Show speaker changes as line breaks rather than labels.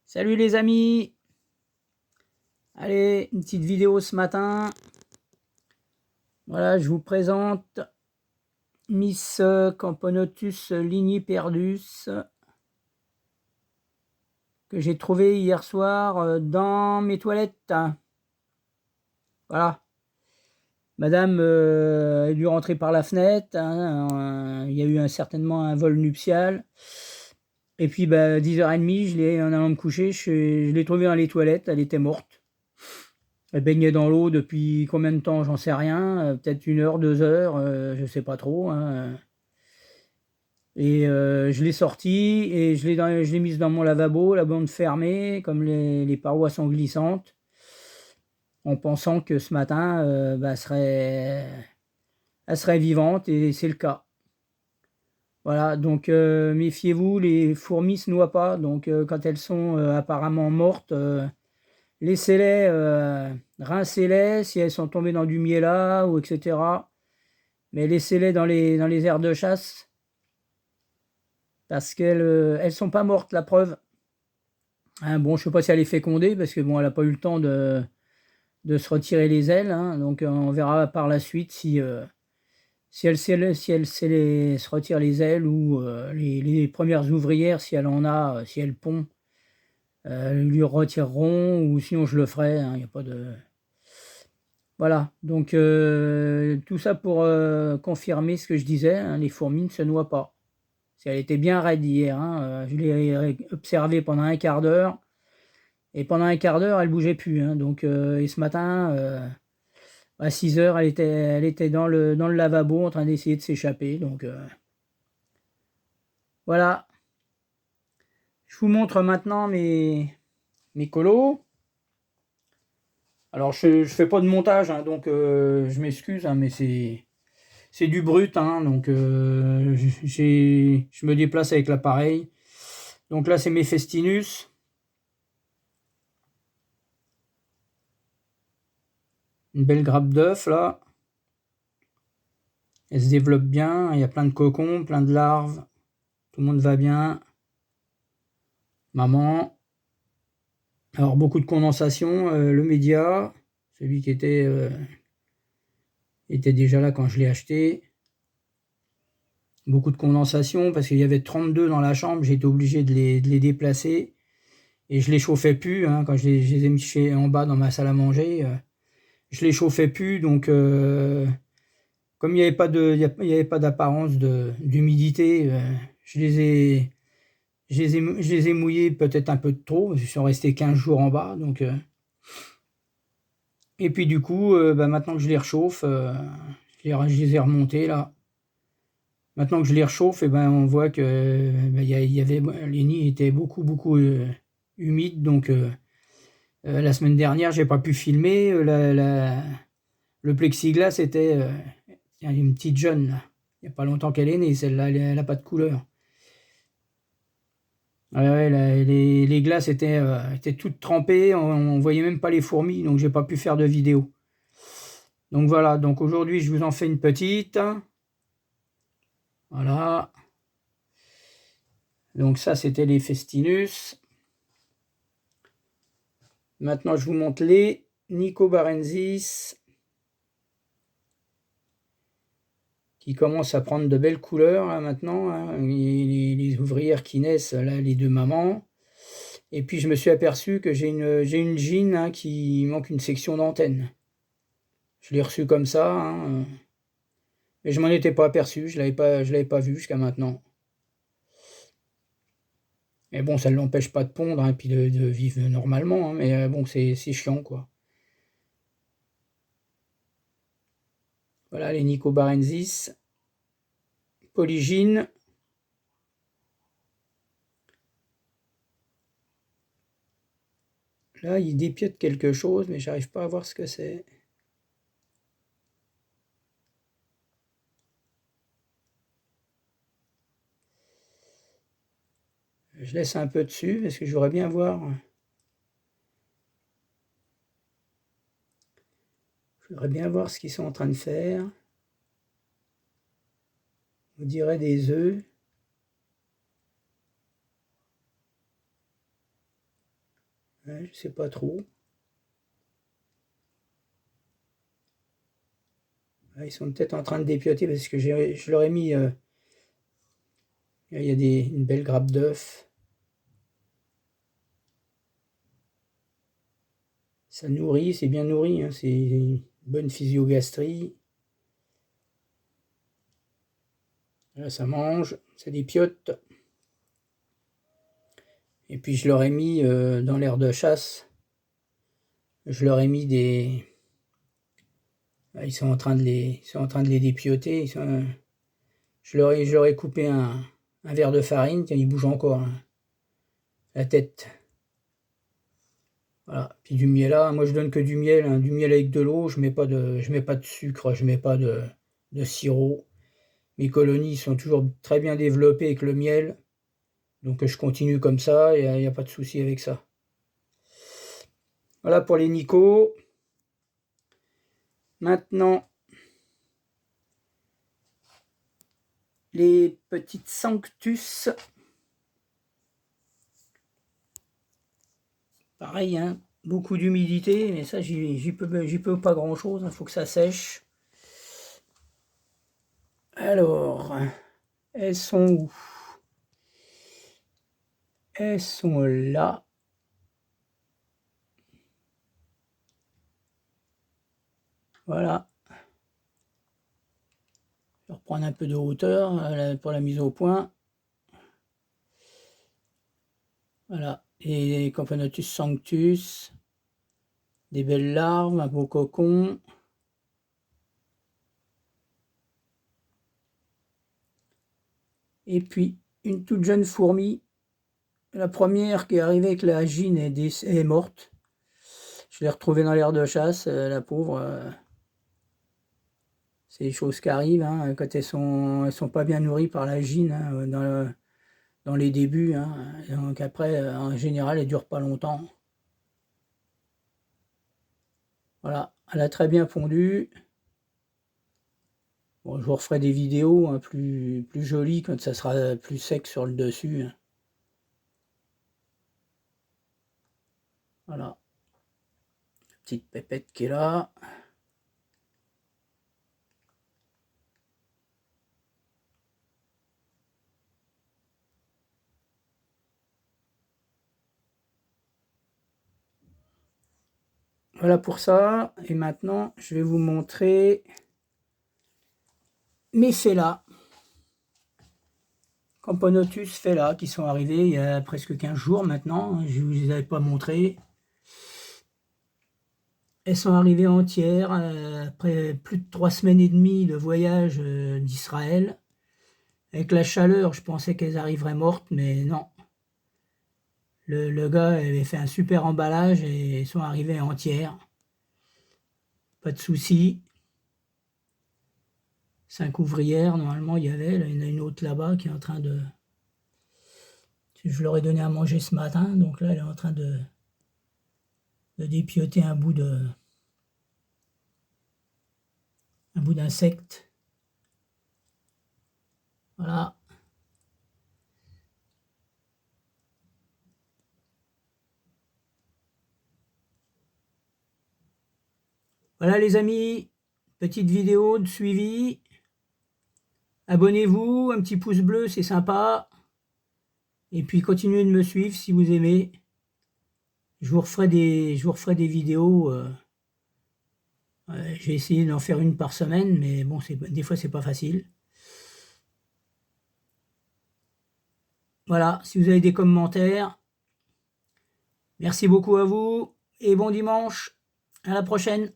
Salut les amis! Allez, une petite vidéo ce matin. Voilà, je vous présente Miss Camponotus ligniperdus que j'ai trouvé hier soir dans mes toilettes. Voilà. Madame a dû rentrer par la fenêtre. Il y a eu certainement un vol nuptial. Et puis, 10h30, en allant me coucher, je l'ai trouvée dans les toilettes. Elle était morte. Elle baignait dans l'eau depuis combien de temps, j'en sais rien, peut-être 1 heure, 2 heures, je sais pas trop, hein. Et je l'ai sortie et je l'ai mise dans mon lavabo, la bande fermée, comme les parois sont glissantes, en pensant que ce matin, elle serait vivante, et c'est le cas. Voilà, donc méfiez-vous, les fourmis se noient pas, donc quand elles sont apparemment mortes, laissez-les, rincez-les si elles sont tombées dans du miella ou etc. Mais laissez-les dans les aires de chasse parce qu'elles sont pas mortes, la preuve. Hein, bon, je sais pas si elle est fécondée parce que bon, elle n'a pas eu le temps de se retirer les ailes. Hein, donc on verra par la suite si elle se retire les ailes ou les premières ouvrières, si elle en a, si elles pondent, lui retireront ou sinon je le ferai. Il n'y a pas de... Voilà, donc tout ça pour confirmer ce que je disais, hein, les fourmis ne se noient pas. Elle était bien raide hier, hein, je l'ai observée pendant un quart d'heure, et pendant un quart d'heure, elle bougeait plus. Hein, donc, et ce matin, à 6 heures, elle était dans le lavabo en train d'essayer de s'échapper. Donc voilà, je vous montre maintenant mes colos. Alors je ne fais pas de montage, hein, donc je m'excuse, hein, mais c'est du brut, hein, donc je me déplace avec l'appareil. Donc là, c'est mes festinus. Une belle grappe d'œufs, là. Elle se développe bien. Il y a plein de cocons, plein de larves. Tout le monde va bien. Maman. Alors, beaucoup de condensation. Le média, celui qui était déjà là quand je l'ai acheté. Beaucoup de condensation parce qu'il y avait 32 dans la chambre. J'ai été obligé de les déplacer. Et je les chauffais plus, hein, quand je les ai mis en bas dans ma salle à manger. Je les chauffais plus, donc comme il n'y avait pas d'apparence d'humidité, je les ai mouillés peut-être un peu de trop, parce qu'ils sont restés 15 jours en bas. Donc, et puis du coup, maintenant que je les rechauffe, je les ai remontés là. Maintenant que je les réchauffe, on voit que les nids étaient beaucoup humides. Donc la semaine dernière, j'ai pas pu filmer. Le plexiglas était une petite jeune là. Il n'y a pas longtemps qu'elle est née, celle-là, elle n'a pas de couleur. Ouais, les glaces étaient toutes trempées, on voyait même pas les fourmis, donc j'ai pas pu faire de vidéo. Donc voilà, donc aujourd'hui je vous en fais une petite. Voilà. Donc ça c'était les festinus. Maintenant je vous montre les Nicobarensis qui commencent à prendre de belles couleurs là, maintenant. Hein. Les ouvrières qui naissent, là, les deux mamans. Et puis je me suis aperçu que j'ai une gine, hein, qui manque une section d'antenne. Je l'ai reçue comme ça, hein, mais je m'en étais pas aperçu, je l'avais pas vu jusqu'à maintenant. Mais bon, ça ne l'empêche pas de pondre, hein, et puis de vivre normalement, hein, mais bon, c'est chiant, quoi. Voilà les Nicobarensis, polygyne. Là, il dépiote quelque chose, mais j'arrive pas à voir ce que c'est. Je laisse un peu dessus parce que je voudrais bien voir. Je voudrais bien voir ce qu'ils sont en train de faire. On dirait des œufs. Ouais, je sais pas trop. Ouais, ils sont peut-être en train de dépioter parce que je leur ai mis. Il y a une belle grappe d'œufs. Ça nourrit, c'est bien nourri, hein, c'est une bonne physiogastrie. Là, ça mange, ça dépiote. Et puis je leur ai mis dans l'aire de chasse, je leur ai mis des. Ils sont en train de les dépioter. Je leur ai coupé un verre de farine, tiens, il bouge encore, hein, la tête. Voilà. Puis du miel là, moi je donne que du miel, hein, du miel avec de l'eau, je mets pas de sucre, je mets pas de sirop. Mes colonies sont toujours très bien développées avec le miel, donc je continue comme ça, il n'y a pas de souci avec ça. Voilà pour les Nico. Maintenant, les petites Sanctus. Pareil, hein, beaucoup d'humidité, mais ça, j'y peux pas grand-chose, il faut que ça sèche. Alors, elles sont où? Elles sont là. Voilà. Je vais reprendre un peu de hauteur pour la mise au point. Voilà. Et Camponotus sanctus. Des belles larves, un beau cocon. Et puis, une toute jeune fourmi. La première qui est arrivée avec la gine est morte. Je l'ai retrouvée dans l'aire de chasse, la pauvre. C'est des choses qui arrivent hein, quand elles sont pas bien nourries par la gine hein, dans les débuts. Hein. Donc après, en général, elles ne durent pas longtemps. Voilà, elle a très bien pondu. Bon, je vous referai des vidéos hein, plus jolies quand ça sera plus sec sur le dessus. Voilà. Petite pépette qui est là. Voilà pour ça. Et maintenant, je vais vous montrer mes félats. Camponotus fella qui sont arrivés il y a presque 15 jours maintenant. Je ne vous les avais pas montrés. Elles sont arrivées entières après plus de 3 semaines et demie de voyage d'Israël. Avec la chaleur, je pensais qu'elles arriveraient mortes, mais non. Le gars avait fait un super emballage et elles sont arrivées entières. Pas de souci. 5 ouvrières, normalement, il y avait. Là, il y en a une autre là-bas qui est en train de... Je leur ai donné à manger ce matin, donc là, elle est en train de dépioter un bout d'insecte. Voilà. Voilà les amis, petite vidéo de suivi. Abonnez-vous, un petit pouce bleu, c'est sympa. Et puis continuez de me suivre si vous aimez. Je vous referai des vidéos. Je vais essayer d'en faire une par semaine, mais bon, des fois c'est pas facile. Voilà, si vous avez des commentaires, merci beaucoup à vous et bon dimanche. À la prochaine.